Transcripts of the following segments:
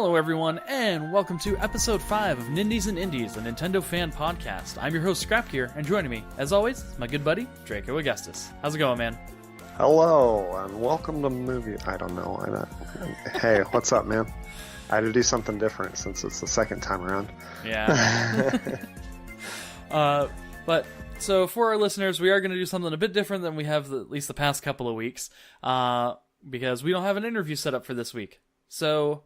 Hello everyone, and welcome to episode 5 of Nindies and Indies, a Nintendo fan podcast. I'm your host, ScrapGear, and joining me, as always, is my good buddy, Draco Augustus. How's it going, man? Hello, and welcome to movie... I don't know. Hey, what's up, man? I had to do something different since it's the second time around. Yeah. So for our listeners, we are going to do something a bit different than we have at least the past couple of weeks, because we don't have an interview set up for this week. So...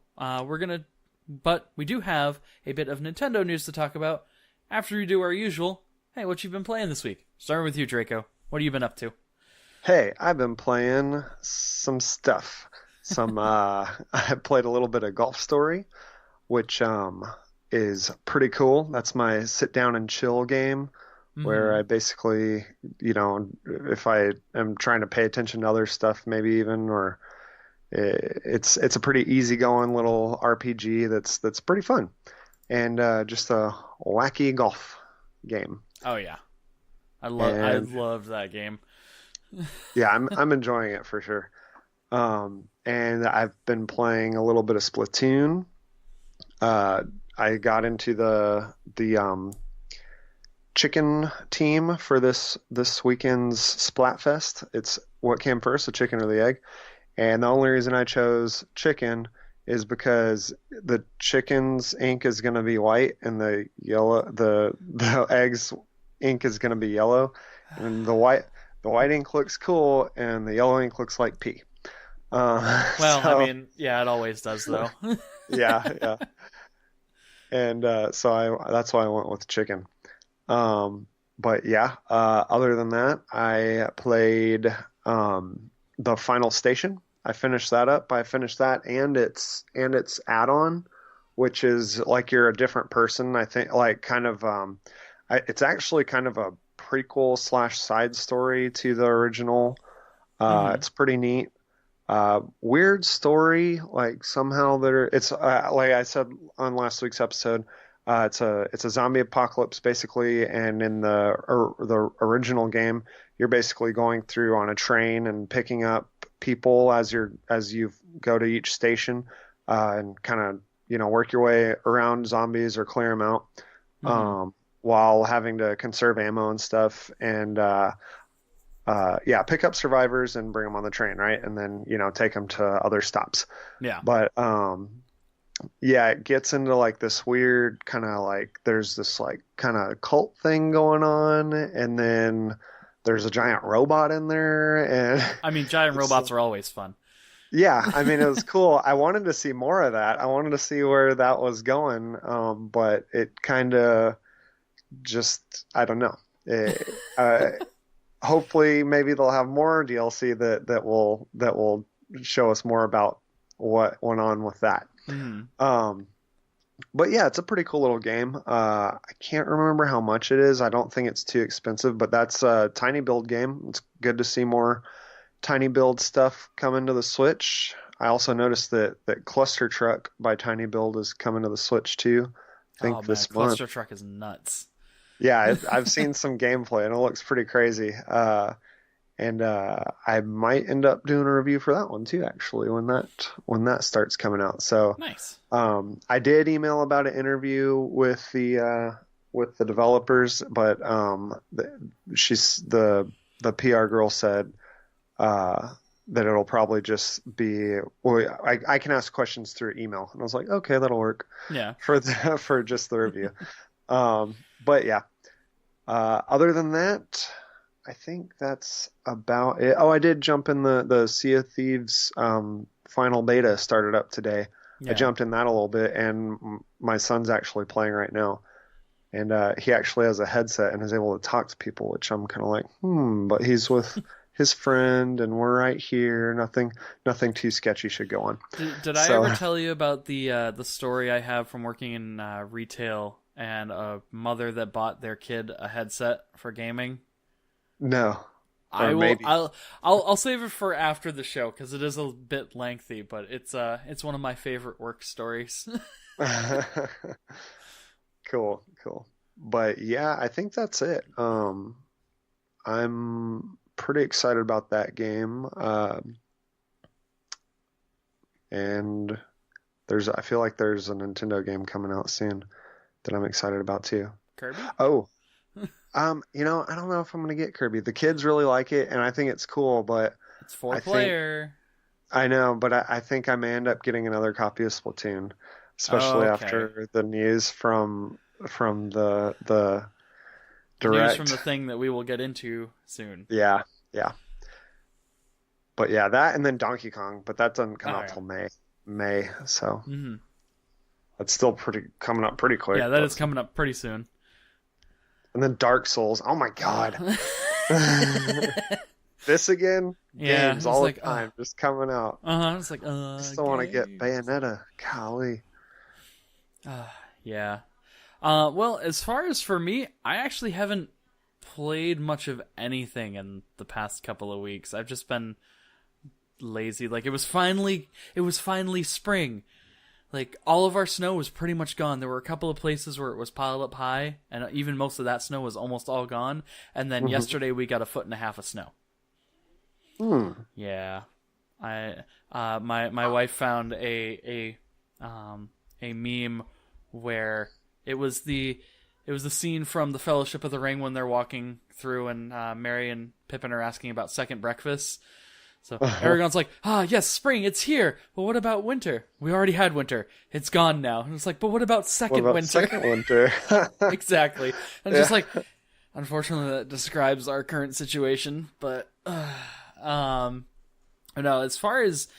but we do have a bit of Nintendo news to talk about after we do our usual, hey, what you been playing this week? Starting with you, Draco. What have you been up to? Hey, I've been playing some stuff. I played a little bit of Golf Story, which is pretty cool. That's my sit down and chill game where I basically, if I am trying to pay attention to other stuff, maybe even, or it's a pretty easygoing little RPG that's pretty fun, and just a wacky golf game. Oh yeah, I loved that game. Yeah, I'm enjoying it for sure. And I've been playing a little bit of Splatoon. I got into the chicken team for this weekend's Splatfest. It's what came first, the chicken or the egg? And the only reason I chose chicken is because the chicken's ink is going to be white and the egg's ink is going to be yellow, and the white ink looks cool and the yellow ink looks like pee. I mean, yeah, it always does though. yeah. And that's why I went with chicken. But yeah, other than that, I played the Final Station. I finished that up. I finished that and its add-on, which is like you're a different person. I think like kind of it's actually kind of a prequel / side story to the original. It's pretty neat. Weird story. Like somehow it's like I said on last week's episode. It's a zombie apocalypse basically, and in the original game, you're basically going through on a train and picking up people as you go to each station, and kind of work your way around zombies or clear them out, while having to conserve ammo and stuff, and pick up survivors and bring them on the train, right, and then take them to other stops. Yeah, but yeah, it gets into like this weird kind of like there's this like kind of cult thing going on, and then there's a giant robot in there, and I mean, giant robots are always fun. Yeah, I mean, it was cool. I wanted to see more of that. I wanted to see where that was going, but it kind of just, I don't know. Hopefully, maybe they'll have more DLC that will show us more about what went on with that. But yeah, it's a pretty cool little game. I can't remember how much it is. I don't think it's too expensive, but that's a tiny build game. It's good to see more tiny build stuff come into the Switch. I also noticed that Cluster Truck by Tiny Build is coming to the Switch too. I think this month. Cluster Truck is nuts. Yeah, I've seen some gameplay and it looks pretty crazy. And I might end up doing a review for that one too, actually, when that starts coming out. So nice. I did email about an interview with the developers, but the PR girl said that it'll probably just be. Well, I can ask questions through email, and I was like, okay, that'll work. Yeah. For just the review. But yeah. Other than that, I think that's about it. Oh, I did jump in the Sea of Thieves final beta started up today. Yeah. I jumped in that a little bit, and my son's actually playing right now. And he actually has a headset and is able to talk to people, which I'm kind of like, but he's with his friend, and we're right here. Nothing too sketchy should go on. Did I ever tell you about the story I have from working in retail and a mother that bought their kid a headset for gaming? No. I will. I'll save it for after the show because it is a bit lengthy, but it's one of my favorite work stories. Cool. But yeah, I think that's it. I'm pretty excited about that game. And I feel like there's a Nintendo game coming out soon that I'm excited about too. Kirby? Oh, I don't know if I'm gonna get Kirby. The kids really like it, and I think it's cool, but It's four I think player. I know, but I think I may end up getting another copy of Splatoon, especially Okay. after the news from the The news from the direct. thing that we will get into soon. Yeah, yeah. But yeah, that and then Donkey Kong, but that doesn't come Oh out yeah. till May, so Hmm. that's still pretty coming up pretty Yeah, quick. that is But coming up pretty soon. and then Dark Souls. Oh my God. Uh, This again? yeah, Games it's all the like, time just coming out. it's like, I still want to get games. Bayonetta. Golly. Uh, yeah. Well, as far as for me, I actually haven't played much of anything in the past couple of weeks. I've just been lazy. Like it was finally spring. Like all of our snow was pretty much gone. There were a couple of places where it was piled up high, and even most of that snow was almost all gone. And then Hmm. yesterday we got a foot and a half of snow. Hmm. Yeah, I my wife found a meme where it was the it was the scene from the Fellowship of the Ring when they're walking through and Merry and Pippin are asking about second breakfast. So Aragorn's like, yes, spring, it's here. But what about winter? We already had winter. It's gone now. And it's like, but what about What second about winter? second winter? Exactly. And it's just Yeah. like, unfortunately, that describes our current situation. But, um, no, as far as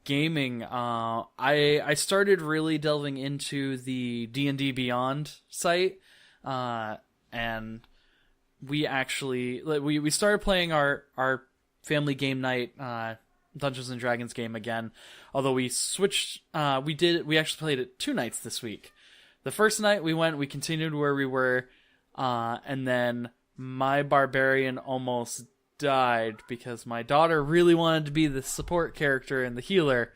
gaming, I started really delving into the D&D Beyond site, and we actually we started playing our family game night Dungeons and Dragons game again. Although we switched, we actually played it 2 nights this week. The first night we continued where we were, and then my barbarian almost died because my daughter really wanted to be the support character and the healer,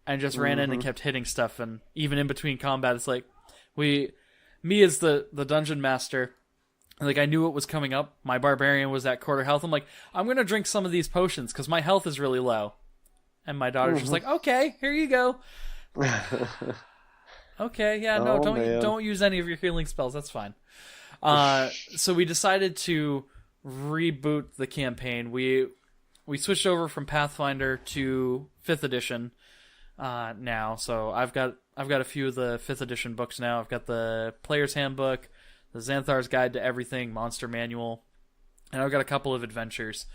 and just ran in and Hmm. kept hitting stuff. And even in between combat, it's like we, me as the dungeon master, like I knew what was coming up. My barbarian was at quarter health. I'm like, I'm gonna drink some of these potions because my health is really low. And my daughter's just Hmm. like, okay, here you go. Okay, yeah, no, Oh don't man. don't use any of your healing spells. That's fine. So we decided to reboot the campaign. We switched over from Pathfinder to Fifth Edition now. So I've got a few of the Fifth Edition books now. I've got the Player's Handbook, the Xanthar's Guide to Everything, Monster Manual, and I've got a couple of adventures.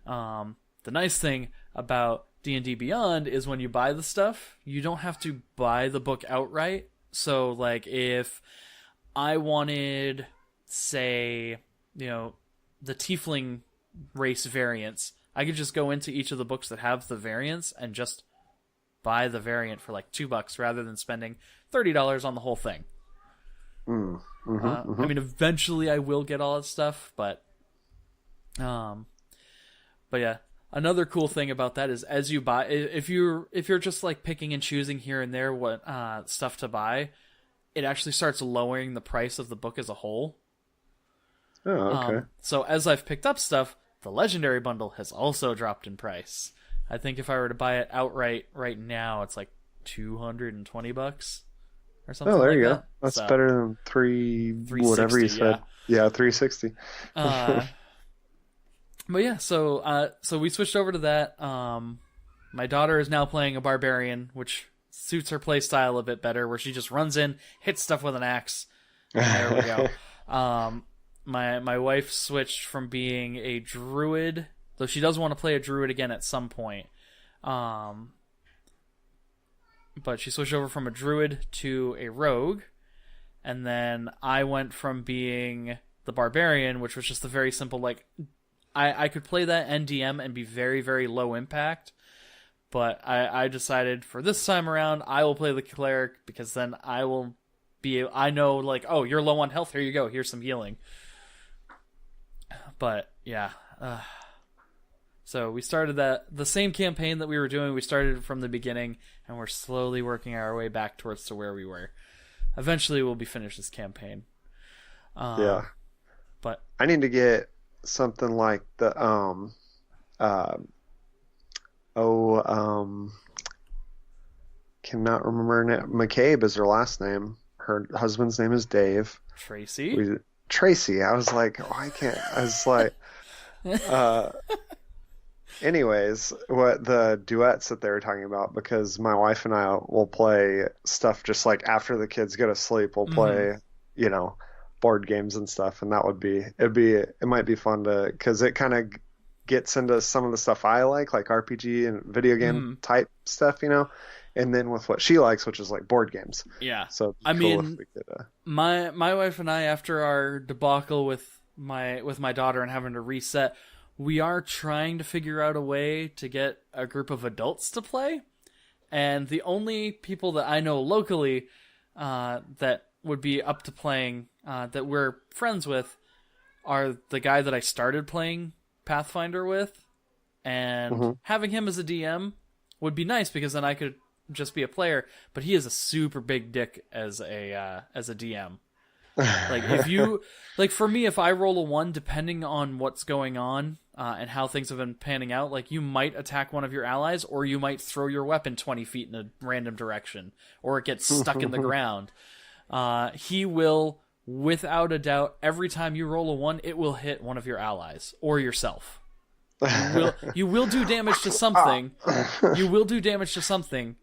The nice thing about D&D Beyond is when you buy the stuff, you don't have to buy the book outright. So like if I wanted, say, the Tiefling race variants, I could just go into each of the books that have the variants and just buy the variant for like $2 rather than spending $30 on the whole thing. Mm. Hmm. I Hmm. mean, eventually I will get all that stuff, um, but yeah. Another cool thing about that is as you buy, if you're just like picking and choosing here and there what stuff to buy, it actually starts lowering the price of the book as a whole. Oh, okay. So as I've picked up stuff, the legendary bundle has also dropped in price. I think if I were to buy it outright right now, it's like $220 or Oh, something there like you go. that. That's So better than three whatever you 360, yeah. said. Yeah, 360. Uh, but yeah, so we switched over to that. My daughter is now playing a barbarian, which suits her play style a bit better, where she just runs in, hits stuff with an axe, and there we go. My wife switched from being a druid, though she does want to play a druid again at some point. But she switched over from a druid to a rogue, and then I went from being the barbarian, which was just a very simple like I could play that NDM and be very, very low impact, but I decided for this time around I will play the cleric because then I know like, oh, you're low on health, here you go, here's some healing. But yeah, so we started the same campaign that we were doing. We started from the beginning, and we're slowly working our way back towards to where we were. Eventually, we'll be finished this campaign. Yeah. But I need to get something like the uh oh cannot remember her name. McCabe is her last name. Her husband's name is Dave. Tracy. Tracy. I was like, oh, I can't. I was like, uh, anyways, what the duets that they were talking about, because my wife and I will play stuff just like after the kids go to sleep, we'll play, you know, board games and stuff, and it might be fun to, because it kind of gets into some of the stuff I like RPG and video game type stuff, you know, and then with what she likes, which is like board games. Yeah. So I cool mean, if we could, my wife and I, after our debacle with my daughter and having to reset, we are trying to figure out a way to get a group of adults to play. And the only people that I know locally that would be up to playing, that we're friends with, are the guy that I started playing Pathfinder with. And having him as a DM would be nice, because then I could just be a player. But he is a super big dick as a DM. Like, if you, like, for me, if I roll a 1, depending on what's going on and how things have been panning out, like, you might attack one of your allies, or you might throw your weapon 20 feet in a random direction, or it gets stuck in the ground. He will, without a doubt, every time you roll a 1, it will hit one of your allies or yourself. You will do damage to something. You will do damage to something,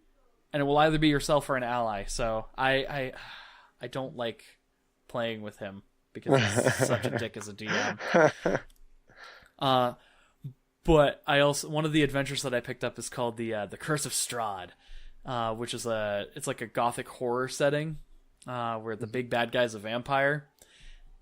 and it will either be yourself or an ally. So I don't like playing with him, because he's such a dick as a DM. But I also, one of the adventures that I picked up is called the Curse of Strahd, which is it's like a gothic horror setting, where the big bad guy's a vampire,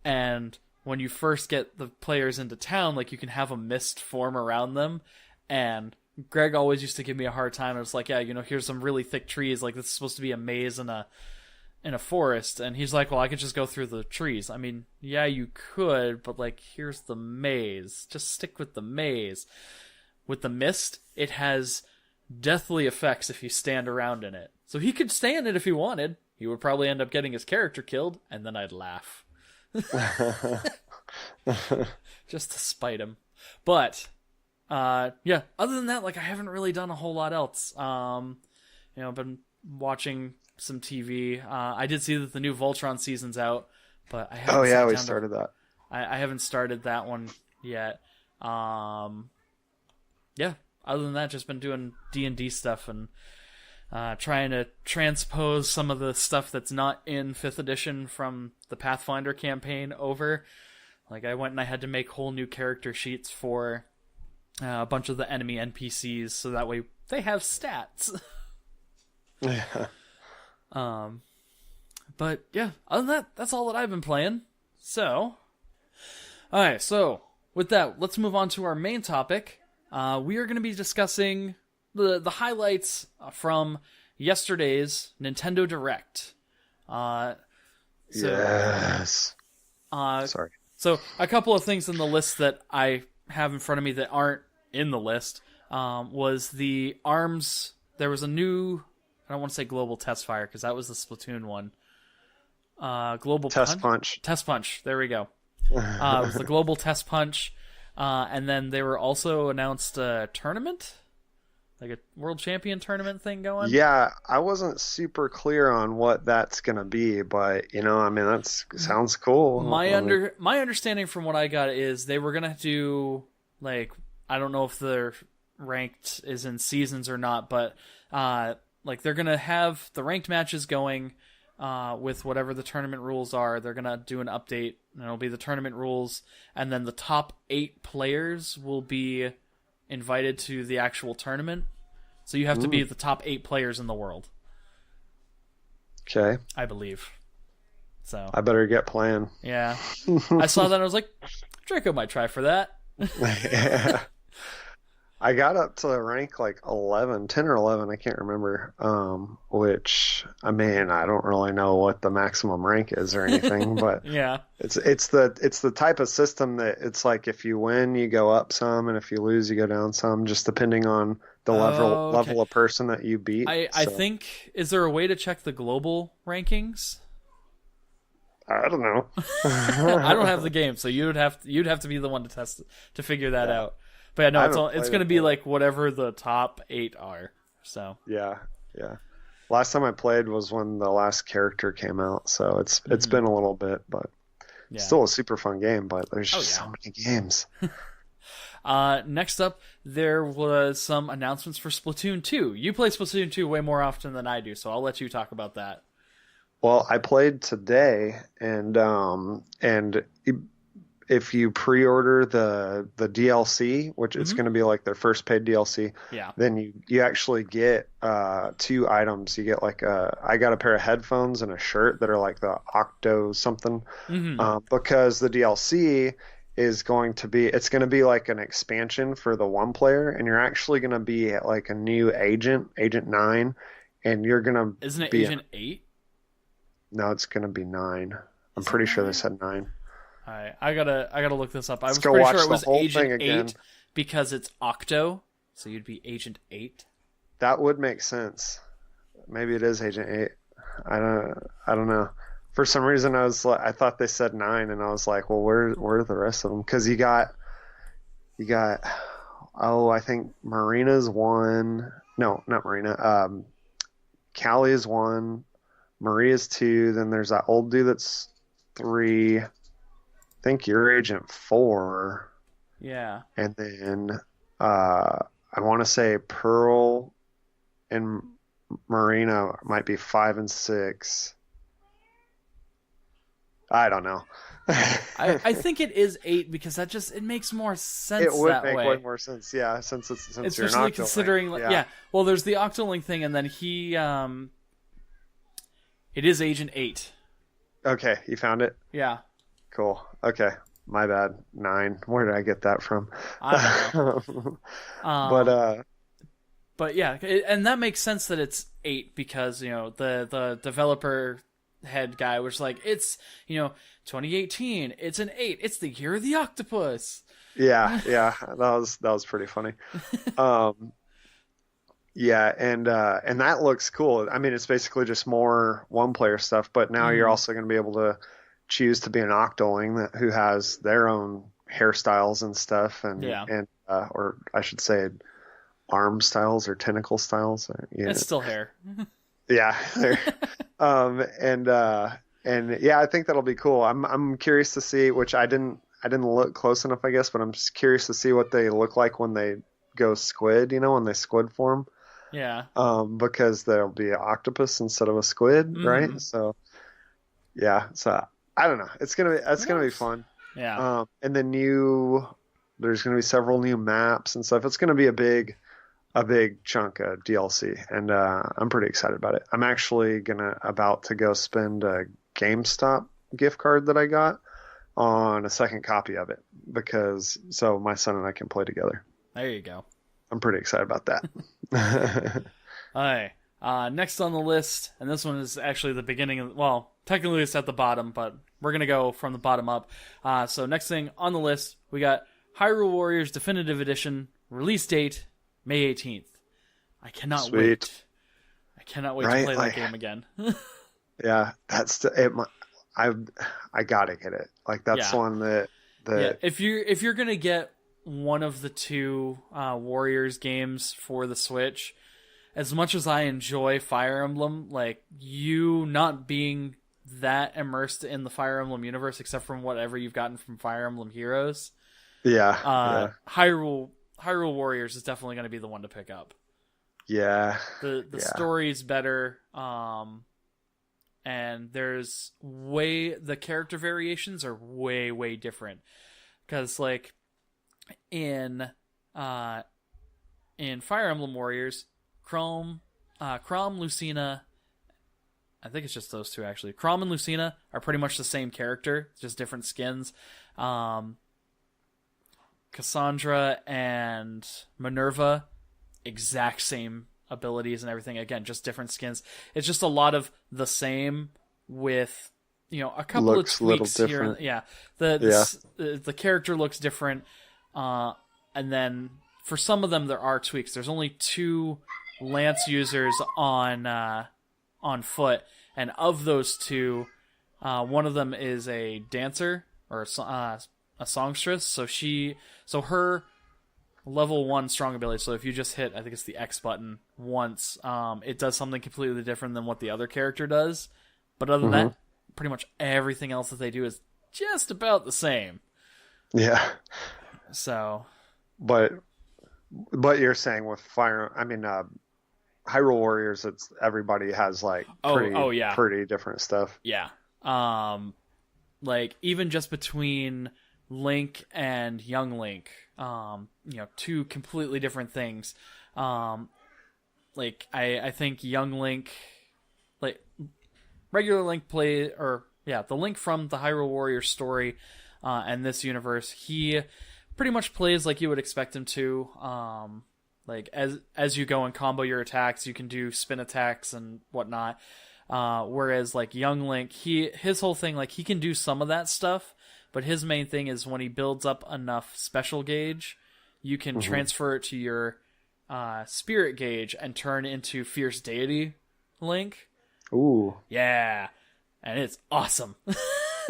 and when you first get the players into town, like, you can have a mist form around them, and Greg always used to give me a hard time. I was like, yeah, you know, here's some really thick trees, like, this is supposed to be a maze in a forest, and he's like, well, I could just go through the trees. I mean, yeah, you could, but, like, here's the maze. Just stick with the maze. With the mist, it has deathly effects if you stand around in it. So he could stay in it if he wanted. He would probably end up getting his character killed, and then I'd laugh. Just to spite him. But, yeah, other than that, like, I haven't really done a whole lot else. You know, I've been watching some TV. I did see that the new Voltron season's out, but I haven't. Oh yeah, we started that. I haven't started that one yet. Yeah. Other than that, just been doing D&D stuff and trying to transpose some of the stuff that's not in 5th edition from the Pathfinder campaign over. Like, I went and I had to make whole new character sheets for a bunch of the enemy NPCs, so that way they have stats. Yeah. But yeah, other than that, that's all that I've been playing. So, alright, so with that, let's move on to our main topic. We are going to be discussing the highlights from yesterday's Nintendo Direct. Yes. Sorry. So, a couple of things in the list that I have in front of me that aren't in the list was the ARMS. There was a new, I don't want to say Global Test Fire, because that was the Splatoon one. Global Test Punch. Test Punch. There we go. It was the Global Test Punch. And then they were also announced a tournament, like a World Champion tournament thing going. Yeah, I wasn't super clear on what that's going to be, but, you know, I mean, that sounds cool. My understanding from what I got is they were going to do, like, I don't know if they're ranked is in seasons or not, but like, they're going to have the ranked matches going with whatever the tournament rules are. They're going to do an update, and it'll be the tournament rules, and then the top 8 players will be invited to the actual tournament. So you have to be the top 8 players in the world. Okay. I believe. So I better get playing. Yeah. I saw that and I was like, Draco might try for that. Yeah. I got up to rank like 11, 10 or 11, I can't remember. Which, I mean, I don't really know what the maximum rank is or anything, but yeah, it's the type of system that it's like, if you win, you go up some, and if you lose, you go down some, just depending on the level of person that you beat. I think, is there a way to check the global rankings? I don't know. I don't have the game, so you'd have to be the one to test to figure that out. But yeah, no, it's going to be like whatever the top 8 are. So yeah. Last time I played was when the last character came out, so it's Hmm. been a little bit, but Yeah. still a super fun game. But there's Oh just yeah. so many games. Next up, there was some announcements for Splatoon 2. You play Splatoon 2 way more often than I do, so I'll let you talk about that. Well, I played today, and if you pre-order the DLC, which it's Hmm. going to be like their first paid DLC, Yeah. then you actually get two items. You get like I got a pair of headphones and a shirt that are like the Octo something, Hmm. because the DLC is it's going to be like an expansion for the one player, and you're actually going to be like a new agent, Agent 9, and you're going to Isn't it be Agent 8? no, it's going to be 9. I'm Is it pretty sure they 9? said 9. I gotta look this up. I Let's was go pretty sure watch it the was whole Agent thing again. 8 because it's Octo, so you'd be Agent 8. That would make sense. Maybe it is Agent 8. I don't know. For some reason I thought they said 9 and I was like, well, where are the rest of them? Cuz you got oh, I think Marina's 1. No, not Marina. Callie is 1, Maria's 2, then there's that old dude that's 3. I think you're Agent 4, Yeah. and then I want to say Pearl and Marina might be 5 and 6. I don't know. I think it is 8 because it makes more It sense would that make way way. more sense, yeah, since you're an Especially Octolink. considering, like, Yeah. yeah, well, there's the Octolink thing, and then it is Agent 8. Okay, you found it? Yeah. Cool. Okay. My bad. 9. Where did I get that from? I don't know. But Um, but yeah, and that makes sense that it's 8 because, the developer head guy was like, it's, 2018, it's an 8, it's the year of the octopus. yeah, that was pretty funny. Um, yeah, and that looks cool. I mean, it's basically just more one player stuff, but now you're Hmm. also going to be able to choose to be an Octoling who has their own hairstyles and stuff, Yeah, or I should say arm styles or tentacle styles. it's still hair. Yeah. And yeah, I think that'll be cool. I'm curious to see, which I didn't look close enough, I guess, but I'm just curious to see what they look like when they go squid, when they squid form. Yeah. Because there'll be an octopus instead of a squid, right? Hmm. So yeah, so I don't know. That's What gonna be else? fun. Yeah. And there's gonna be several new maps and stuff. It's gonna be a big chunk of DLC, and I'm pretty excited about it. I'm actually about to go spend a GameStop gift card that I got on a second copy of it because so my son and I can play together. There you go. I'm pretty excited about that. All right. Next on the list, and this one is actually the beginning of, well, technically it's at the bottom, but we're going to go from the bottom up. So next thing on the list, we got Hyrule Warriors Definitive Edition, release date May 18th. I cannot Sweet. wait. I cannot wait to Right? play Like, that game again. yeah, it. I gotta get it. Like that's Yeah. one that Yeah, that if you're gonna get one of the two Warriors games for the Switch, as much as I enjoy Fire Emblem, like you not being that immersed in the Fire Emblem universe, except from whatever you've gotten from Fire Emblem Heroes, yeah, yeah, Hyrule Warriors is definitely going to be the one to pick up. yeah, The yeah. story's better, and the character variations are way different because like in uh in Fire Emblem Warriors, Chrom, Lucina, I think it's just those two actually. Chrom and Lucina are pretty much the same character, just different skins. Um, Cassandra and Minerva, exact same abilities and everything. Again, just different skins. It's just a lot of the same with a couple Looks of a little tweaks here. different. Yeah, Yeah, the character looks different, and then for some of them there are tweaks. There's only two lance users on foot, and of those two, one of them is a dancer or a songstress. So her level 1 strong ability. So if you just hit, I think it's the X button once, it does something completely different than what the other character does. But other than that, pretty much everything else that they do is just about the same. Yeah. So, but you're saying with Fire, I mean, Hyrule Warriors, it's everybody has like pretty different stuff. Yeah. Like even just between Link and Young Link, two completely different things. Like I think Young Link, like regular Link the Link from the Hyrule Warriors story, and this universe, he pretty much plays like you would expect him to. Like as you go and combo your attacks, you can do spin attacks and whatnot. Whereas like Young Link, his whole thing, like he can do some of that stuff, but his main thing is when he builds up enough special gauge, you can transfer it to your spirit gauge and turn into Fierce Deity Link. Ooh. Yeah. And it's awesome.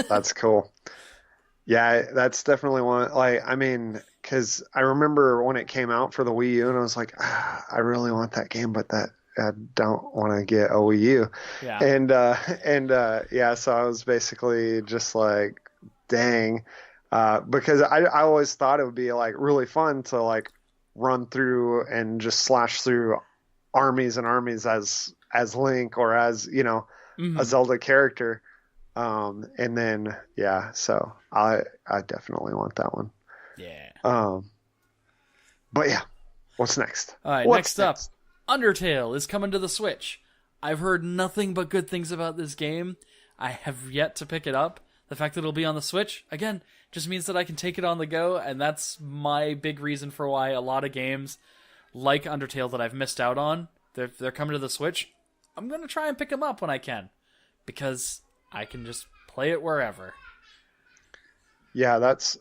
That's cool. Yeah, that's definitely one. Like, I mean, because I remember when it came out for the Wii U, and I was like, I really want that game, but I don't want to get a Wii U. Yeah. And so I was basically just like, dang, because I always thought it would be like really fun to like run through and just slash through armies and armies as Link or as a Zelda character. And then so I definitely want that one. Yeah. But yeah, what's next? All right, next up, Undertale is coming to the Switch. I've heard nothing but good things about this game. I have yet to pick it up. The fact that it'll be on the Switch, again, just means that I can take it on the go, and that's my big reason for why a lot of games like Undertale that I've missed out on, they're coming to the Switch. I'm going to try and pick them up when I can, because I can just play it wherever. Yeah, that's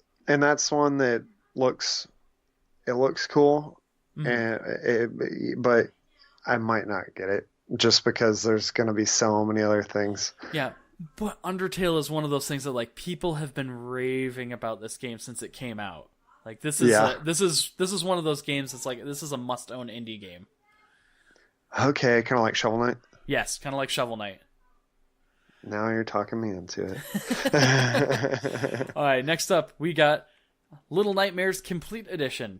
one that looks cool, but I might not get it just because there's going to be so many other things. Yeah, but Undertale is one of those things that like people have been raving about this game since it came out. Like this is one of those games that's like this is a must-own indie game. Okay, kind of like Shovel Knight. Yes, kind of like Shovel Knight. Now you're talking me into it. All right, next up, we got Little Nightmares Complete Edition.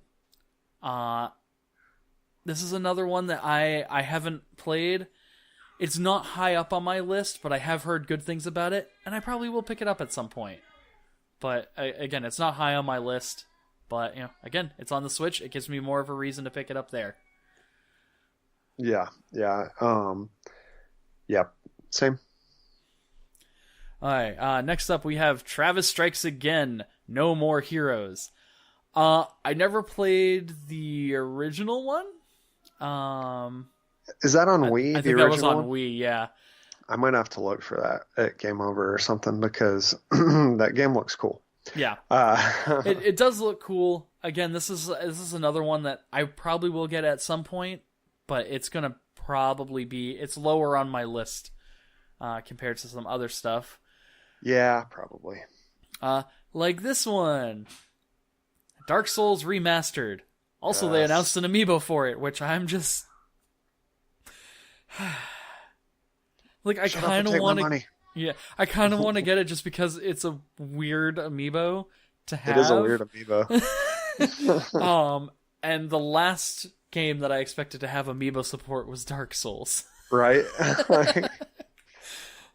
This is another one that I haven't played. It's not high up on my list, but I have heard good things about it, and I probably will pick it up at some point. But again, it's not high on my list. But again, it's on the Switch. It gives me more of a reason to pick it up there. Yeah. Same. All right, next up we have Travis Strikes Again, No More Heroes. I never played the original one. Is that on Wii? I think that was on Wii, yeah. I might have to look for that at Game Over or something because that game looks cool. Yeah. It does look cool. Again, this is another one that I probably will get at some point, but it's going to probably it's lower on my list compared to some other stuff. Yeah, probably. Like this one. Dark Souls Remastered. Also, They announced an amiibo for it, which I'm just... like, I kind of want to... Yeah, I kind of want to get it just because it's a weird amiibo to have. It is a weird amiibo. And the last game that I expected to have amiibo support was Dark Souls. Right?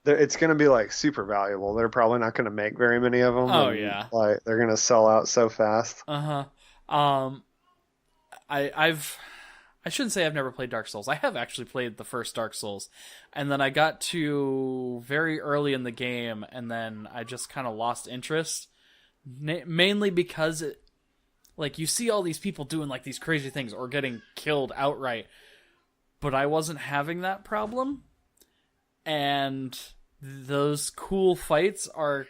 It's going to be like super valuable. They're probably not going to make very many of them. Oh, yeah. Like they're going to sell out so fast. I shouldn't say I've never played Dark Souls. I have actually played the first Dark Souls, and then I got to very early in the game, and then I just kind of lost interest, mainly because you see all these people doing like these crazy things or getting killed outright, but I wasn't having that problem, and those cool fights or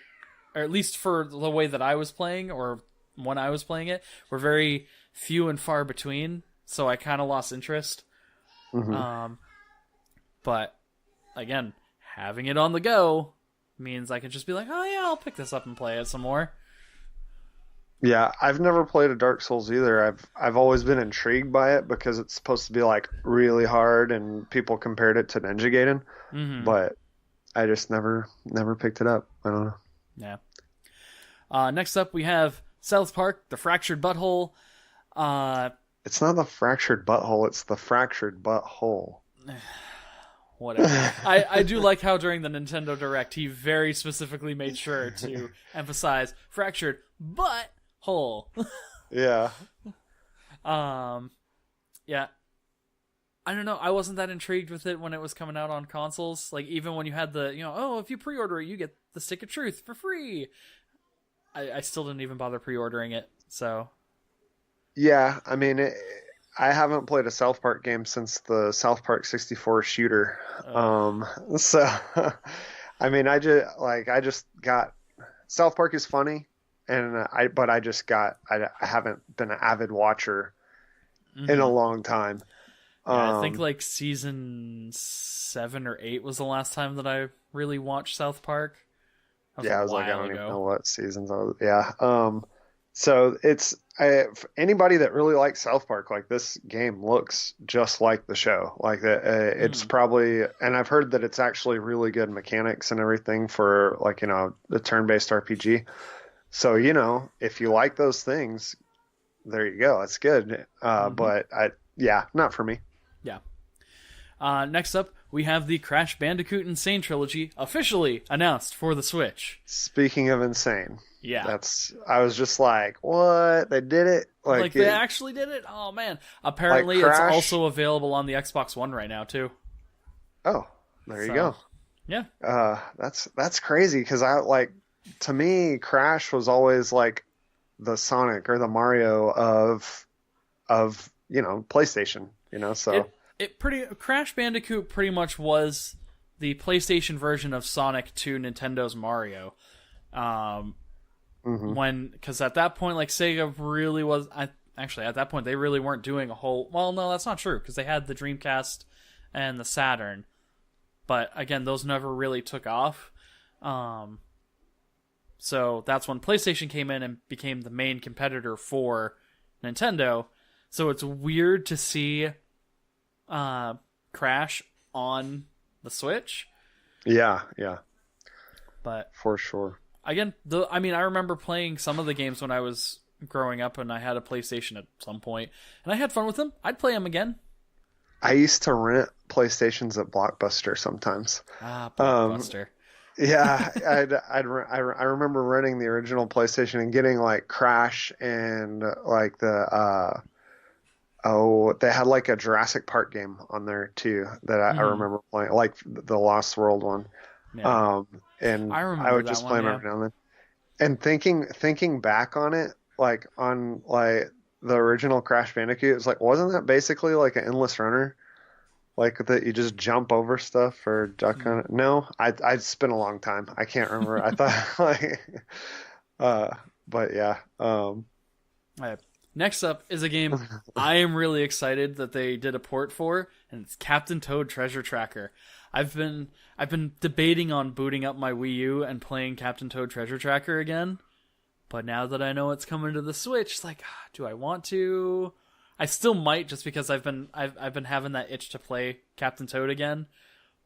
at least for the way that I was playing or when I was playing it, were very few and far between. So I kind of lost interest. But again, having it on the go means I can just be like, oh yeah, I'll pick this up and play it some more. Yeah, I've never played a Dark Souls either. I've always been intrigued by it because it's supposed to be like really hard and people compared it to Ninja Gaiden, Mm-hmm. but I just never picked it up. I don't know. Yeah. Next up, we have South Park: The Fractured Butthole. Uh, It's not the fractured butthole, it's the fractured butthole. Whatever. I do like how during the Nintendo Direct, he very specifically made sure to emphasize fractured butthole. Yeah. Yeah. I don't know. I wasn't that intrigued with it when it was coming out on consoles. Like, even when you had the, oh, if you pre-order it, you get the Stick of Truth for free. I still didn't even bother pre-ordering it, so. Yeah, I mean, I haven't played a South Park game since the South Park 64 shooter. So I mean, I just got South Park is funny, and but I haven't been an avid watcher in a long time. Yeah, I think like season 7 or 8 was the last time that I really watched South Park. That was Yeah, a I was like, I while don't even ago. know what seasons I was. Yeah. So for anybody that really likes South Park, like this game looks just like the show. Like that, it's Mm. probably, and I've heard that it's actually really good mechanics and everything for like, the turn-based RPG. So, if you like those things, there you go. It's good. Mm-hmm. Yeah, not for me. Yeah. Next up, we have the Crash Bandicoot Insane Trilogy officially announced for the Switch. Speaking of insane, Yeah. I was just like, what? They did it? Like, they actually did it? Oh, man. Like Apparently, it's Crash. also available on the Xbox One right now, too. Oh, there you So, go. yeah. That's crazy because to me, Crash was always like the Sonic or the Mario of PlayStation, so Crash Bandicoot pretty much was the PlayStation version of Sonic to Nintendo's Mario. mhm. Because at that point, like, Sega really was. Actually, at that point, they really weren't doing a whole. Well, no, that's not true because they had the Dreamcast and the Saturn, but again, those never really took off. So that's when PlayStation came in and became the main competitor for Nintendo. So it's weird to see Crash on the Switch, Yeah, yeah, but for sure. again, I remember playing some of the games when I was growing up, and I had a PlayStation at some point, and I had fun with them. I'd play them again. I used to rent PlayStations at Blockbuster sometimes. Um, Blockbuster. yeah, I remember renting the original PlayStation and getting like Crash and like they had like a Jurassic Park game on there too that I Mm-hmm. remember playing, like the Lost World one. Yeah, And I I remember would that just one. play them Yeah. every now and then. And thinking back on it, like on like the original Crash Bandicoot, it's like wasn't that basically like an endless runner? Like that you just jump over stuff or duck on it? No, I spent a long time. I can't remember. I thought like uh but yeah. All right. Next up is a game I am really excited that they did a port for, and it's Captain Toad Treasure Tracker. I've been debating on booting up my Wii U and playing Captain Toad Treasure Tracker again, but now that I know it's coming to the Switch, it's like, do I want to? I still might, just because I've been having that itch to play Captain Toad again.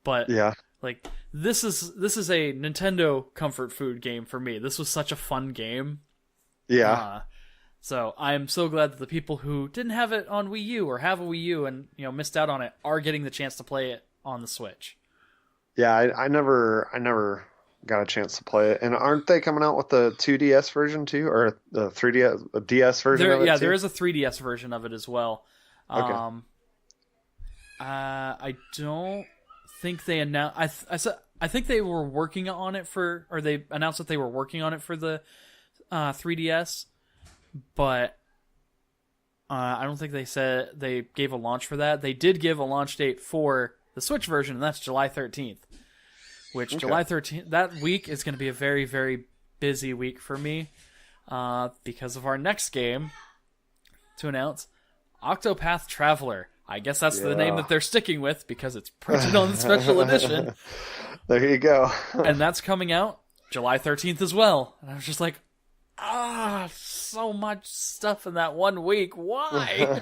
But Yeah. like, this is a Nintendo comfort food game for me. This was such a fun game. Yeah. So I'm so glad that the people who didn't have it on Wii U or have a Wii U and missed out on it are getting the chance to play it on the Switch. Yeah, I never got a chance to play it. And aren't they coming out with the 2DS version too, or the 3DS DS version of it too? There is a 3DS version of it as well. Okay. I don't think they announced. I think they were working on it or they announced that they were working on it for the 3DS, but I don't think they said they gave a launch for that. They did give a launch date for the Switch version, and that's July 13th. Which Okay. July 13th, that week is going to be a very, very busy week for me because of our next game to announce, Octopath Traveler. I guess that's the name Yeah. that they're sticking with because it's printed on the special edition, There you go. and that's coming out July 13th as well. And I was just like, so much stuff in that one week. Why?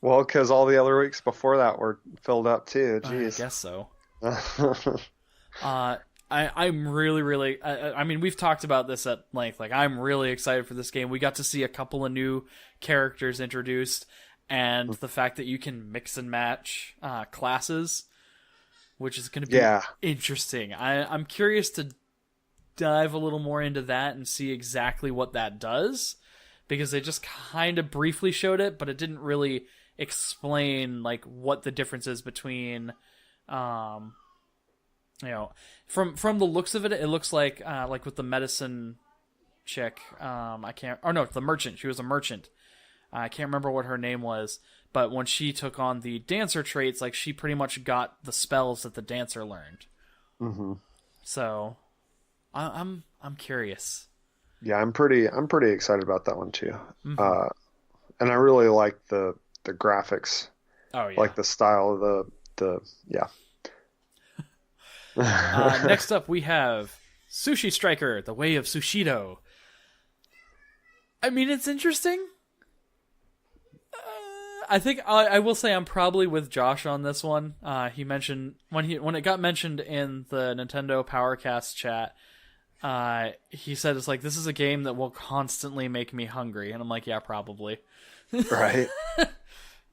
Well, because all the other weeks before that were filled up too. I Jeez. guess so. I'm really. I mean, we've talked about this at length. Like, I'm really excited for this game. We got to see a couple of new characters introduced, and the fact that you can mix and match classes, which is going to be interesting. I'm curious to dive a little more into that and see exactly what that does, because they just kind of briefly showed it, but it didn't really explain like what the difference is between from the looks of it, it looks like with the medicine chick, the merchant. She was a merchant. I can't remember what her name was, but when she took on the dancer traits, like, she pretty much got the spells that the dancer learned. Mm-hmm. So I'm curious. Yeah, I'm pretty excited about that one too. Mm-hmm. And I really like the graphics. Oh yeah. Like the style of the yeah. Next up, we have Sushi Striker: The Way of Sushido. I mean, it's interesting. I think I will say I'm probably with Josh on this one. He mentioned when it got mentioned in the Nintendo Powercast chat. He said it's like, this is a game that will constantly make me hungry, and I'm like, yeah, probably. Right.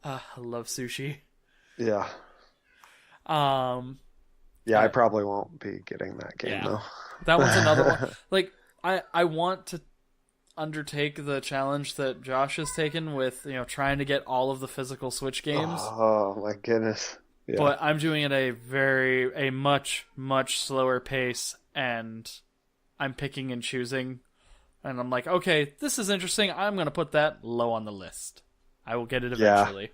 I love sushi. Yeah. Yeah, I probably won't be getting that game though. That one's another one. Like, I want to undertake the challenge that Josh has taken with, trying to get all of the physical Switch games. Oh my goodness. Yeah. But I'm doing it a much, much slower pace, and I'm picking and choosing. And I'm like, okay, this is interesting. I'm going to put that low on the list. I will get it eventually. Yeah.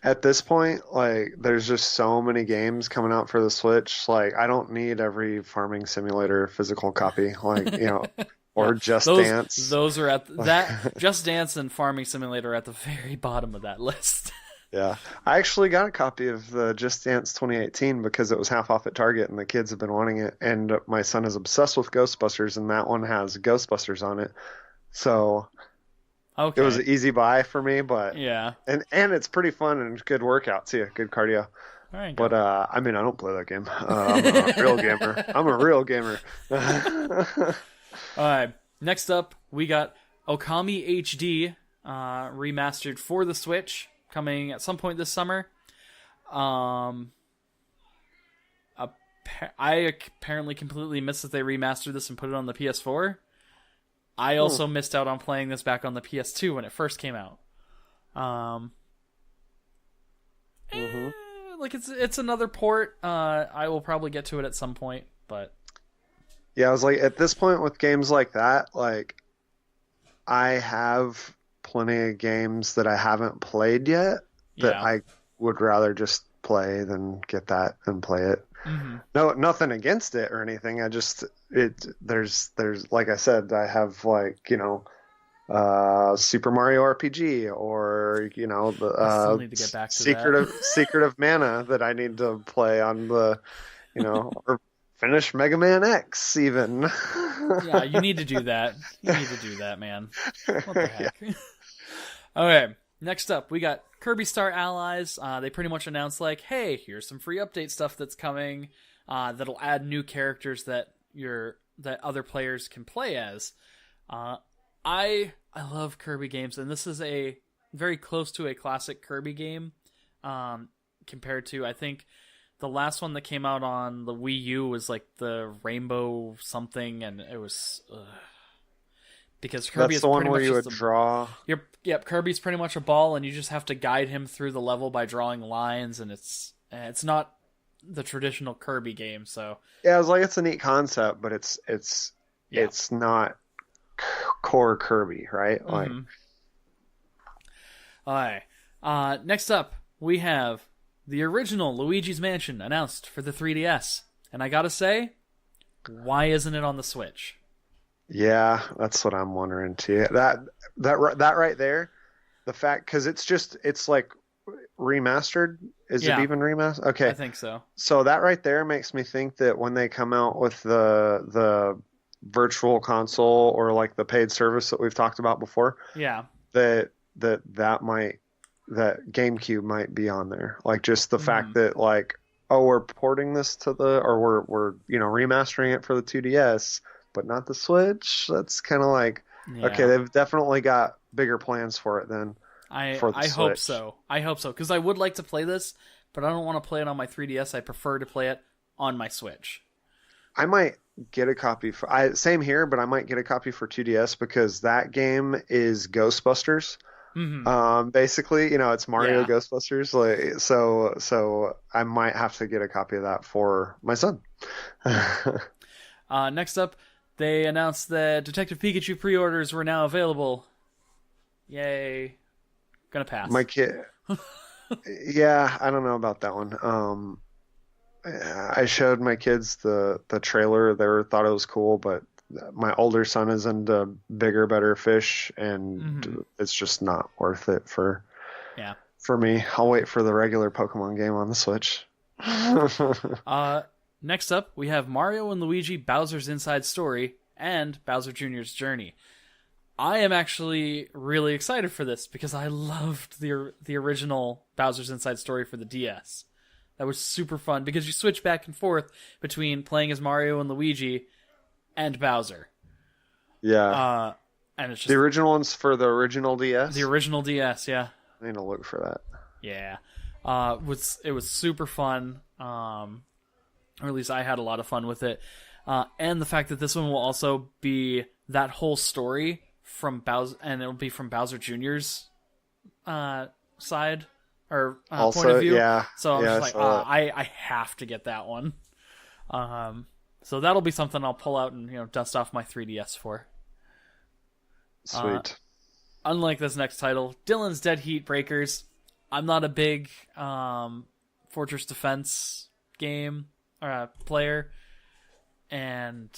At this point, like, there's just so many games coming out for the Switch. Like, I don't need every farming simulator physical copy. Like, or Just Dance. Those are at that. Just Dance and Farming Simulator are at the very bottom of that list. Yeah. I actually got a copy of the Just Dance 2018 because it was half off at Target and the kids have been wanting it. And my son is obsessed with Ghostbusters, and that one has Ghostbusters on it. So okay. It was an easy buy for me, but yeah. And it's pretty fun and good workout too, good cardio. All right, but I mean, I don't play that game. I'm a real gamer. I'm a real gamer. All right. Next up, we got Okami HD remastered for the Switch, coming at some point this summer. I apparently completely missed that they remastered this and put it on the PS4. I also missed out on playing this back on the PS2 when it first came out. Like, it's another port. I will probably get to it at some point, but yeah, I was like, at this point with games like that, like, I have plenty of games that I haven't played yet that I would rather just play than get that and play it. Mm-hmm. No, nothing against it or anything. I just there's like I said, I have, like, Super Mario RPG, or I still need to get back to Secret of Mana that I need to play on the or finish Mega Man X even. Yeah, you need to do that. You need to do that, man. What the heck? Yeah. Okay, next up, we got Kirby Star Allies. They pretty much announced, like, hey, here's some free update stuff that's coming that'll add new characters that other players can play as. I love Kirby games, and this is a very close to a classic Kirby game compared to, I think, the last one that came out on the Wii U was like the Rainbow something, and it was because Kirby That's is the one pretty where much you would draw. Yep, Kirby's pretty much a ball, and you just have to guide him through the level by drawing lines, and it's not the traditional Kirby game. So yeah, I was like, it's a neat concept, but it's not core Kirby, right? Like, all right. Next up, we have the original Luigi's Mansion announced for the 3DS, and I gotta say, why isn't it on the Switch? Yeah, that's what I'm wondering too. That right there, the fact, because it's like remastered. Is it even remastered? Okay, I think so. So that right there makes me think that when they come out with the virtual console or like the paid service that we've talked about before, Yeah. that that GameCube might be on there. Like just the fact Hmm. that like, oh, we're porting this to the, or we're remastering it for the 2DS, but not the Switch. That's kind of like, okay, Yeah. they've definitely got bigger plans for it than I for the I hope Switch. so. I hope so because I would like to play this, but I don't want to play it on my 3DS. I prefer to play it on my Switch. I might get a copy for same here, but I might get a copy for 2DS because that game is Ghostbusters. Hmm. Basically, it's Mario Yeah. Ghostbusters. Like so I might have to get a copy of that for my son. Next up, they announced that Detective Pikachu pre-orders were now available. Yay! Gonna My pass. kid, yeah, I don't know about that one. I showed my kids the trailer. They thought it was cool, but my older son is into bigger, better fish, Hmm. and it's just not worth it Yeah. for me. I'll wait for the regular Pokemon game on the Switch. Uh, Next up, we have Mario and Luigi Bowser's Inside Story and Bowser Jr.'s Journey. I am actually really excited for this because I loved the original Bowser's Inside Story for the DS. That was super fun because you switch back and forth between playing as Mario and Luigi and Bowser. Yeah, And it's the just original ones for the original the DS. original DS, yeah. I need to look for that. Yeah. It was super fun. Or at least I had a lot of fun with it. And the fact that this one will also be that whole story from Bowser, and it'll be from Bowser Jr.'s side or point of Also, view. yeah, So I'm yeah, just I like, saw that. I have to get that one. So that'll be something I'll pull out and dust off my 3DS for. Uh, Sweet. Unlike this next title, Dylan's Dead Heat Breakers. I'm not a big Fortress Defense game player, and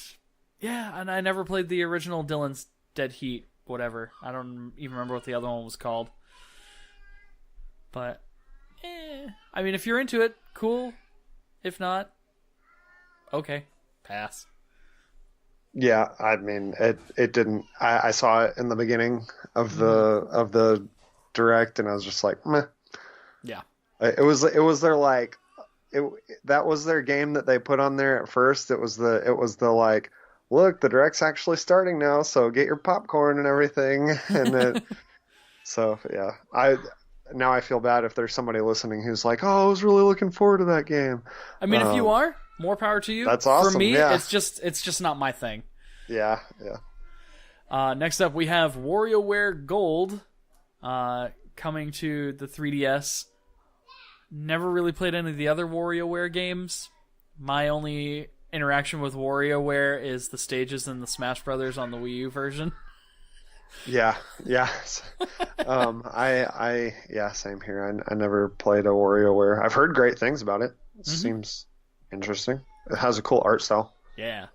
yeah, and I never played the original Dylan's Dead Heat, whatever. I don't even remember what the other one was called. But, I mean, if you're into it, cool. If not, okay, pass. Yeah, I mean it didn't I saw it in the beginning of the Mm-hmm. direct and I was just like, meh. Yeah. It was their like it that was their game that they put on there at first. It was the like, look, the direct's actually starting now, so get your popcorn and everything. And then so yeah, I feel bad if there's somebody listening who's like, oh, I was really looking forward to that game. I mean, if you Um, are, more power to you. that's For awesome. me, Yeah, it's just not my thing. yeah, yeah. Next up, we have WarioWare Gold coming to the 3DS. Never really played any of the other WarioWare games. My only interaction with WarioWare is the stages in the Smash Brothers on the Wii U version. Yeah, yeah. Yeah, same here. I never played a WarioWare. I've heard great things about it. It Hmm. seems interesting. It has a cool art style. Yeah.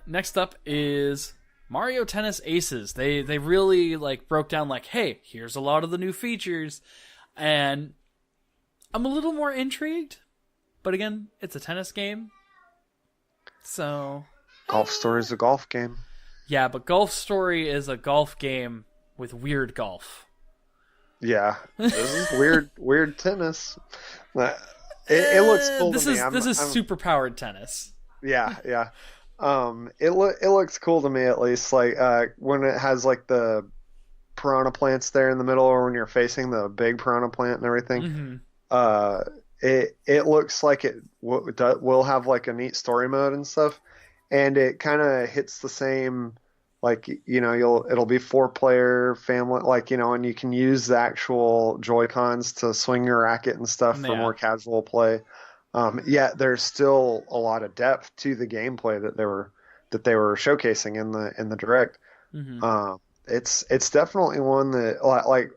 Next up is Mario Tennis Aces. They really like broke down like, hey, here's a lot of the new features, and I'm a little more intrigued. But again, it's a tennis game, so Golf Story is a golf game. yeah. But Golf Story is a golf game with weird golf. Yeah, this is weird tennis. Uh, it looks cool This to me. is super powered tennis. Yeah, yeah. It looks cool to me at least. Like when it has like the piranha plants there in the middle, or when you're facing the big piranha plant and everything. Hmm. uh it looks like it will have like a neat story mode and stuff, and it kind of hits the same, like, it'll be 4-player family, like, and you can use the actual Joy-Cons to swing your racket and stuff for Yeah. more casual play. Yeah, there's still a lot of depth to the gameplay that they were showcasing in the direct. Hmm. It's definitely one that, like,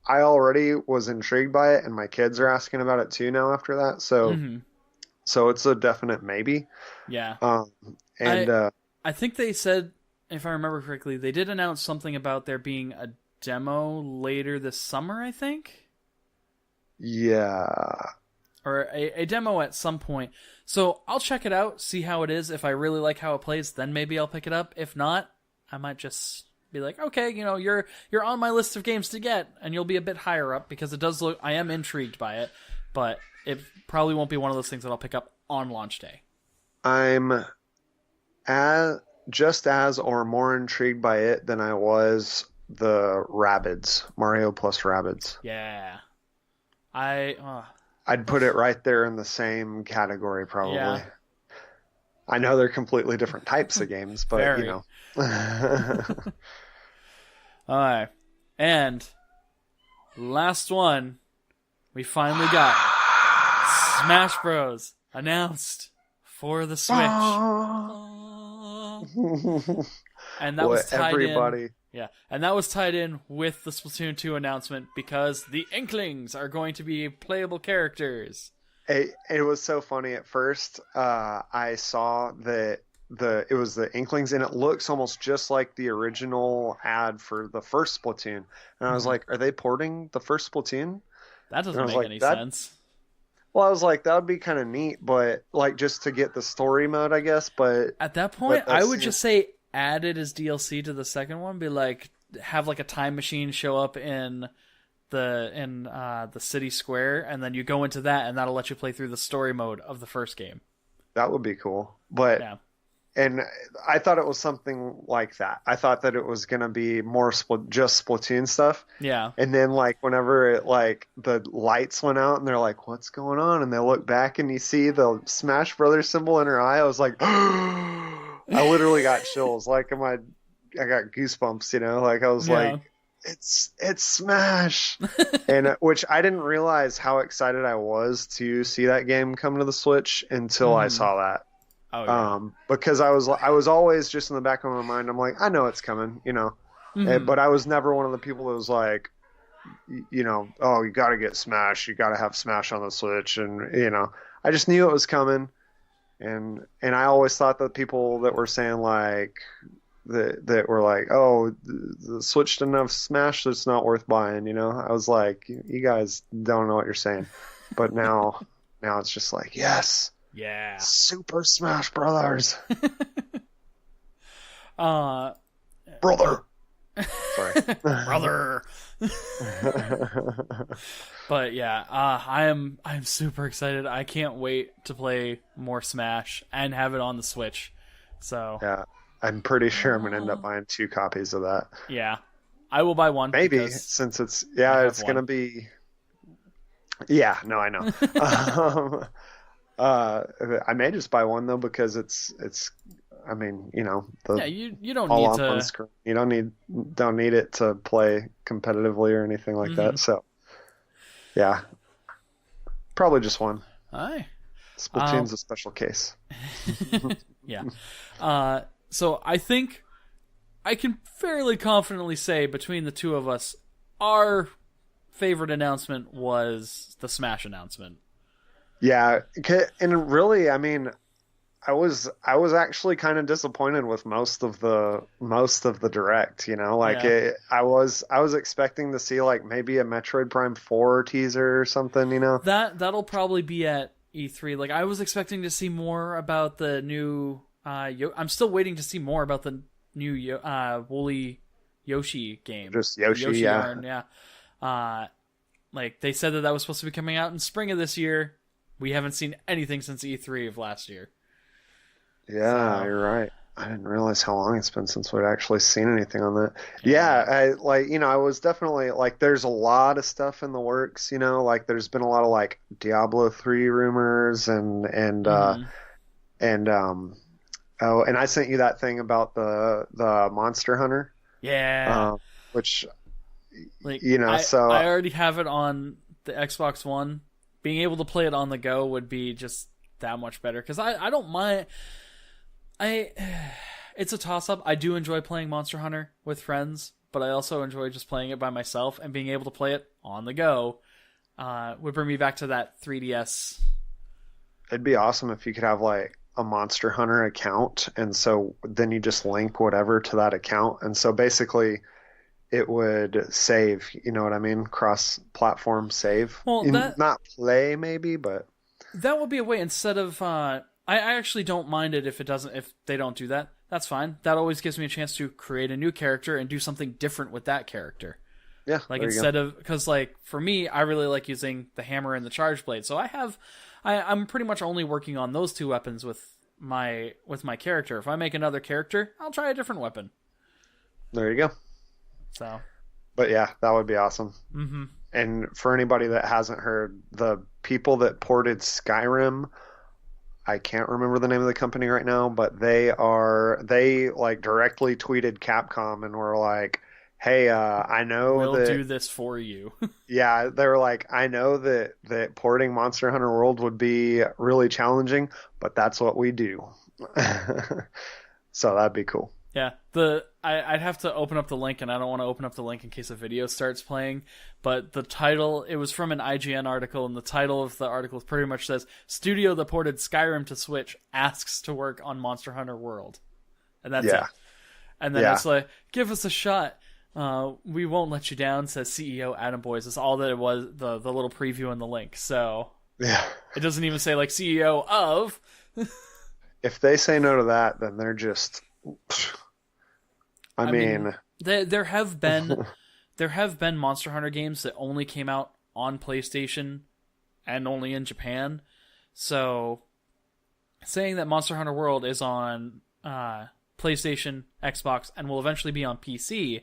I already was intrigued by it, and my kids are asking about it too now after that. So, Hmm. so it's a definite maybe. Yeah. Um, and I think they said, if I remember correctly, they did announce something about there being a demo later this summer, I think. yeah, or a demo at some point. So I'll check it out, see how it is. If I really like how it plays, then maybe I'll pick it up. If not, I might just be like, okay, you're on my list of games to get, and you'll be a bit higher up because it does look. I am intrigued by it, but it probably won't be one of those things that I'll pick up on launch day. I'm just as or more intrigued by it than I was the Rabbids, Mario plus Rabbids. Yeah, I'd put it right there in the same category, probably. Yeah. I know they're completely different types of games, but Very. you know. All right, and last one, we finally got Smash Bros. Announced for the Switch. And that was tied in. Yeah, and that was tied in with the Splatoon 2 announcement because the Inklings are going to be playable characters. It was so funny at first. I saw that it was the Inklings, and it looks almost just like the original ad for the first Splatoon. And I was like, "Are they porting the first Splatoon?" That doesn't make any sense. Well, I was like, that would be kind of neat, but like just to get the story mode, I guess. But at that point, I would just say add it as DLC to the second one. Be like, have like a time machine show up in the city square, and then you go into that, and that'll let you play through the story mode of the first game. That would be cool. But yeah. And I thought it was something like that. I thought that it was going to be more just Splatoon stuff. Yeah. And then like whenever it like the lights went out and they're like, what's going on? And they look back and you see the Smash Brothers symbol in her eye. I was like, I literally got chills. Like I got goosebumps, you know, like I was like, it's Smash. And which I didn't realize how excited I was to see that game come to the Switch until I saw that. Oh, yeah. Because I was always just in the back of my mind, I'm like, I know it's coming, you know, but I was never one of the people that was like, you know, oh, you got to get Smash, you got to have Smash on the Switch, and you know, I just knew it was coming, and I always thought that people that were saying like that were like, oh, the Switch didn't have Smash, so it's not worth buying, you know, I was like, you guys don't know what you're saying, but now it's just like, yes. Yeah. Super Smash Brothers. Brother. Sorry. Brother. But yeah, I'm super excited. I can't wait to play more Smash and have it on the Switch. So yeah, I'm pretty sure I'm gonna end up buying 2 copies of that. Yeah, I will buy one. Maybe since it's gonna be. Yeah, no, I know. I may just buy one though because it's. I mean, you know, you don't need to. On screen. You don't need it to play competitively or anything like that. So, yeah, probably just one. Aye. Splatoon's a special case. Yeah. So I think I can fairly confidently say between the two of us, our favorite announcement was the Smash announcement. Yeah, and really, I mean, I was actually kind of disappointed with most of the direct, you know, like I was expecting to see like maybe a Metroid Prime 4 teaser or something, you know. That'll probably be at E3. Like I was expecting to see more about the new I'm still waiting to see more about the new Woolly Yoshi game. Just Yoshi Yarn, yeah. Like they said that was supposed to be coming out in spring of this year. We haven't seen anything since E3 of last year. Yeah, so, you're right. I didn't realize how long it's been since we'd actually seen anything on that. Yeah, I was definitely like, there's a lot of stuff in the works, you know, like there's been a lot of like Diablo 3 rumors and I sent you that thing about the Monster Hunter. Yeah. Which, like, you know, I already have it on the Xbox One. Being able to play it on the go would be just that much better because I don't mind. It's a toss-up. I do enjoy playing Monster Hunter with friends, but I also enjoy just playing it by myself, and being able to play it on the go would bring me back to that 3DS. It'd be awesome if you could have like a Monster Hunter account, and so then you just link whatever to that account, and so basically it would save, you know what I mean? Cross-platform save. Well, not play maybe, but That would be a way instead of. I actually don't mind it if they don't do that. That's fine. That always gives me a chance to create a new character and do something different with that character. Yeah, like instead of because like for me, I really like using the hammer and the charge blade. So I'm pretty much only working on those two weapons with my character. If I make another character, I'll try a different weapon. There you go. So, but yeah, that would be awesome. Mm-hmm. And for anybody that hasn't heard, the people that ported Skyrim, I can't remember the name of the company right now, but they like directly tweeted Capcom and were like, "Hey, I know we'll do this for you." Yeah, they were like, "I know that porting Monster Hunter World would be really challenging, but that's what we do." So that'd be cool. Yeah, I'd have to open up the link, and I don't want to open up the link in case a video starts playing, but the title, it was from an IGN article, and the title of the article pretty much says, "Studio that ported Skyrim to Switch asks to work on Monster Hunter World." And that's it. And then it's like, "Give us a shot. We won't let you down," says CEO Adam Boyes. That's all that it was, the little preview and the link. So it doesn't even say like CEO of. If they say no to that, then they're just... I mean, there have been Monster Hunter games that only came out on PlayStation and only in Japan. So saying that Monster Hunter World is on PlayStation, Xbox, and will eventually be on PC,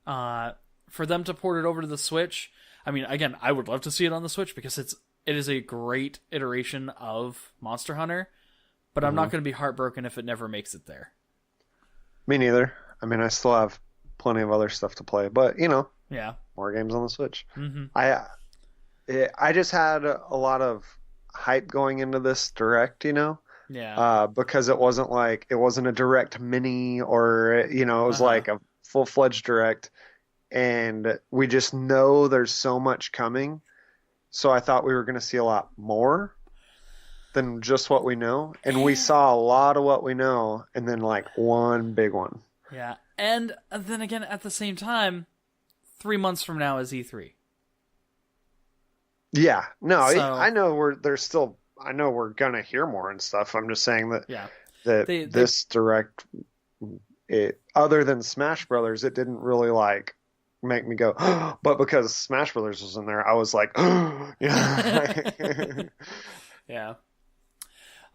for them to port it over to the Switch, I mean, again, I would love to see it on the Switch because it is a great iteration of Monster Hunter, but I'm not going to be heartbroken if it never makes it there. Me neither. I mean, I still have plenty of other stuff to play, but more games on the Switch. Mm-hmm. I just had a lot of hype going into this direct, because it wasn't a direct mini or it was like a full-fledged direct, and we just know there's so much coming. So I thought we were going to see a lot more than just what we know, and we saw a lot of what we know, and then like one big one. Yeah, and then again, at the same time, 3 months from now is E3. Yeah, no, I know I know we're gonna hear more and stuff. I'm just saying that this direct, other than Smash Brothers, it didn't really like make me go, but because Smash Brothers was in there, I was like, yeah.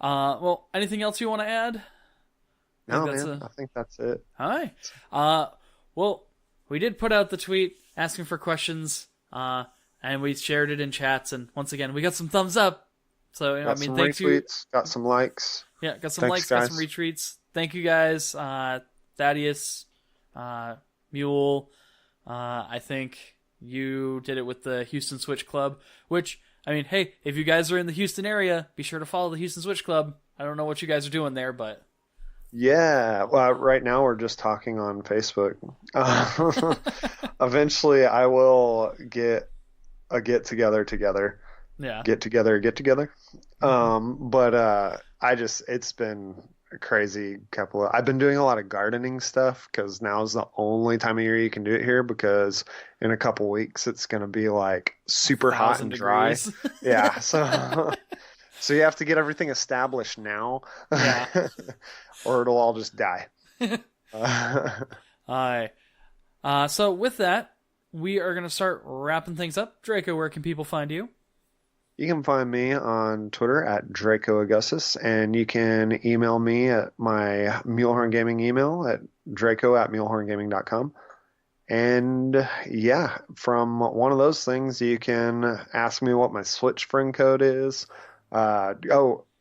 Well, anything else you want to add? No, man. I think that's it. All right. Well, we did put out the tweet asking for questions, and we shared it in chats, and once again, we got some thumbs up. So, got some retweets, got some likes. Yeah, got some likes, guys. Got some retweets. Thank you, guys. Thaddeus, Mule, I think you did it with the Houston Switch Club, which... I mean, hey, if you guys are in the Houston area, be sure to follow the Houston Switch Club. I don't know what you guys are doing there, but... Yeah, well, right now we're just talking on Facebook. Eventually, I will get a get-together. Yeah. Get together. But it's been a crazy I've been doing a lot of gardening stuff because now's the only time of year you can do it here, because in a couple weeks it's going to be like super hot and dry. Yeah, so you have to get everything established now. Yeah. Or it'll all just die. Alright. So with that, we are going to start wrapping things up. Draco, where can people find you? You can find me on Twitter at Draco Augustus, and you can email me at my Mulehorn Gaming email at draco@mulehorngaming.com. And yeah, from one of those things, you can ask me what my Switch friend code is.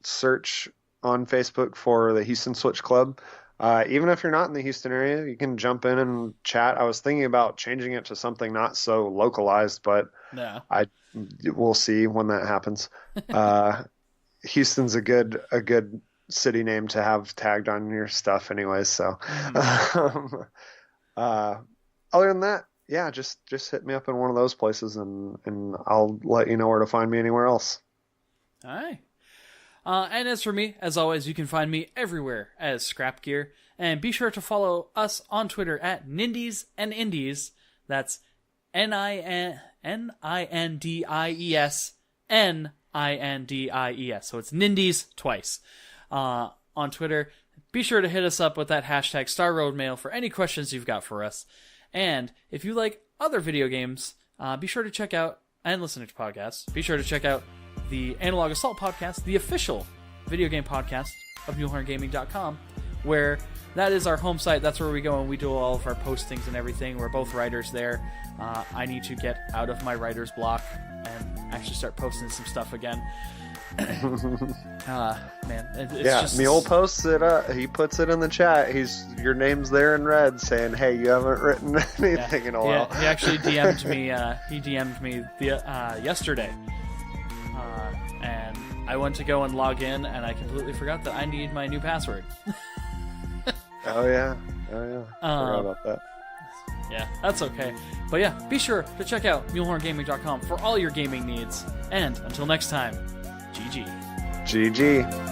Search on Facebook for the Houston Switch Club. Even if you're not in the Houston area, you can jump in and chat. I was thinking about changing it to something not so localized, but we'll see when that happens. Houston's a good city name to have tagged on your stuff anyways. So, other than that, yeah, just hit me up in one of those places and I'll let you know where to find me anywhere else. All right. And as for me, as always, you can find me everywhere as ScrapGear. And be sure to follow us on Twitter at Nindies and Indies. That's Nindies Nindies. So it's Nindies twice. On Twitter, be sure to hit us up with that hashtag StarRoadMail for any questions you've got for us. And if you like other video games, be sure to check out, and listening to podcasts, be sure to check out the Analog Assault podcast, the official video game podcast of MuleHornGaming.com, where that is our home site. That's where we go and we do all of our postings and everything. We're both writers there. I need to get out of my writer's block and actually start posting some stuff again. Man, it's just... Mule posts it up. He puts it in the chat. Your name's there in red, saying, "Hey, you haven't written anything in a while." He actually DM'd me. He DM'd me yesterday, and I went to go and log in, and I completely forgot that I need my new password. Oh yeah. Forgot about that. Yeah, that's okay. But yeah, be sure to check out MuleHornGaming.com for all your gaming needs. And until next time, GG. GG.